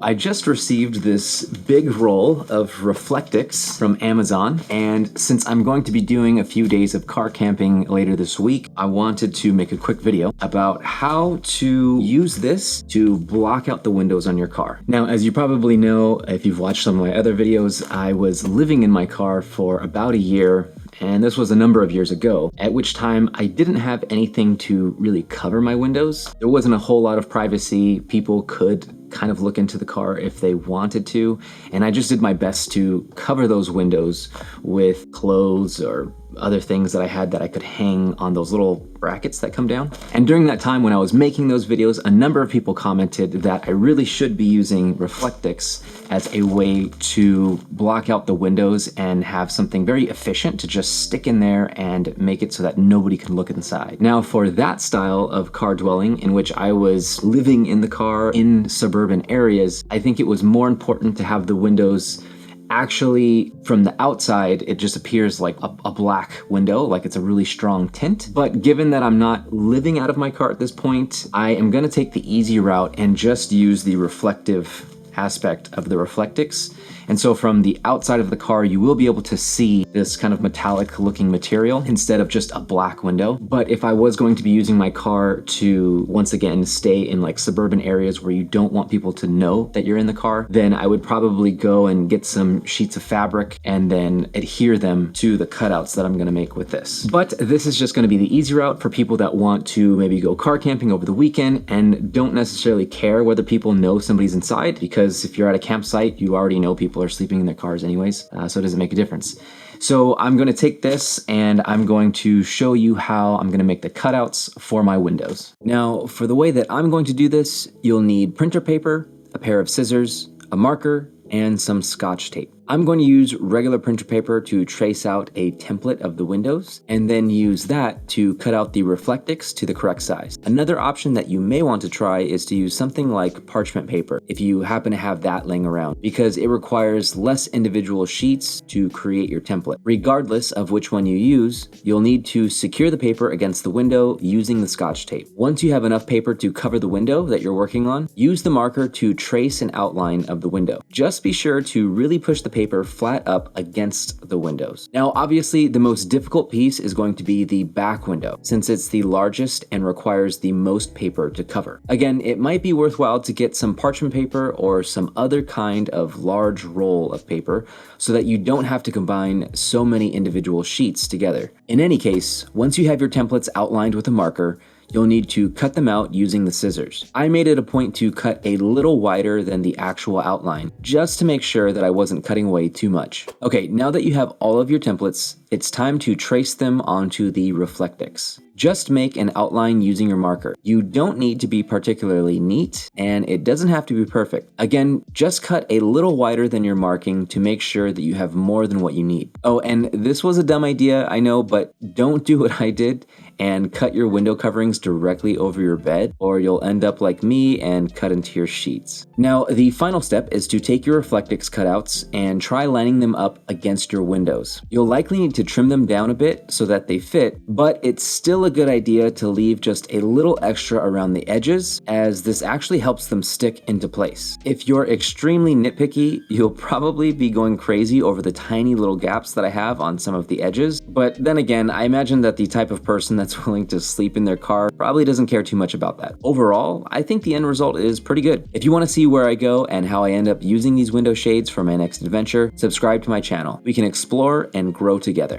I just received this big roll of Reflectix from Amazon, and since I'm going to be doing a few days of car camping later this week, I wanted to make a quick video about how to use this to block out the windows on your car. Now, as you probably know, if you've watched some of my other videos, I was living in my car for about a year, and this was a number of years ago, at which time I didn't have anything to really cover my windows. There wasn't a whole lot of privacy. People could kind of look into the car if they wanted to, and I just did my best to cover those windows with clothes or other things that I had that I could hang on those little brackets that come down. And during that time when I was making those videos, a number of people commented that I really should be using Reflectix as a way to block out the windows and have something very efficient to just stick in there and make it so that nobody can look inside. Now, for that style of car dwelling in which I was living in the car in suburban areas, I think it was more important to have the windows actually, from the outside, it just appears like a black window, like it's a really strong tint. But given that I'm not living out of my car at this point, I am gonna take the easy route and just use the reflective aspect of the Reflectix. And so from the outside of the car, you will be able to see this kind of metallic looking material instead of just a black window. But if I was going to be using my car to, once again, stay in like suburban areas where you don't want people to know that you're in the car, then I would probably go and get some sheets of fabric and then adhere them to the cutouts that I'm gonna make with this. But this is just gonna be the easy route for people that want to maybe go car camping over the weekend and don't necessarily care whether people know somebody's inside, because if you're at a campsite, you already know people are sleeping in their cars anyways, so it doesn't make a difference. So I'm going to take this and I'm going to show you how I'm going to make the cutouts for my windows. Now, for the way that I'm going to do this, you'll need printer paper, a pair of scissors, a marker, and some Scotch tape. I'm going to use regular printer paper to trace out a template of the windows and then use that to cut out the Reflectix to the correct size. Another option that you may want to try is to use something like parchment paper if you happen to have that laying around, because it requires less individual sheets to create your template. Regardless of which one you use, you'll need to secure the paper against the window using the Scotch tape. Once you have enough paper to cover the window that you're working on, use the marker to trace an outline of the window. Just be sure to really push the paper flat up against the windows. Now, obviously, the most difficult piece is going to be the back window, since it's the largest and requires the most paper to cover. Again, it might be worthwhile to get some parchment paper or some other kind of large roll of paper so that you don't have to combine so many individual sheets together. In any case, once you have your templates outlined with a marker, you'll need to cut them out using the scissors. I made it a point to cut a little wider than the actual outline, just to make sure that I wasn't cutting away too much. Okay, now that you have all of your templates, it's time to trace them onto the Reflectix. Just make an outline using your marker. You don't need to be particularly neat, and it doesn't have to be perfect. Again, just cut a little wider than your marking to make sure that you have more than what you need. Oh, and this was a dumb idea, I know, but don't do what I did and cut your window coverings directly over your bed, or you'll end up like me and cut into your sheets. Now, the final step is to take your Reflectix cutouts and try lining them up against your windows. You'll likely need to trim them down a bit so that they fit, but it's still a good idea to leave just a little extra around the edges, as this actually helps them stick into place. If you're extremely nitpicky, you'll probably be going crazy over the tiny little gaps that I have on some of the edges, but then again, I imagine that the type of person that's willing to sleep in their car probably doesn't care too much about that. Overall, I think the end result is pretty good. If you want to see where I go and how I end up using these window shades for my next adventure, subscribe to my channel. We can explore and grow together.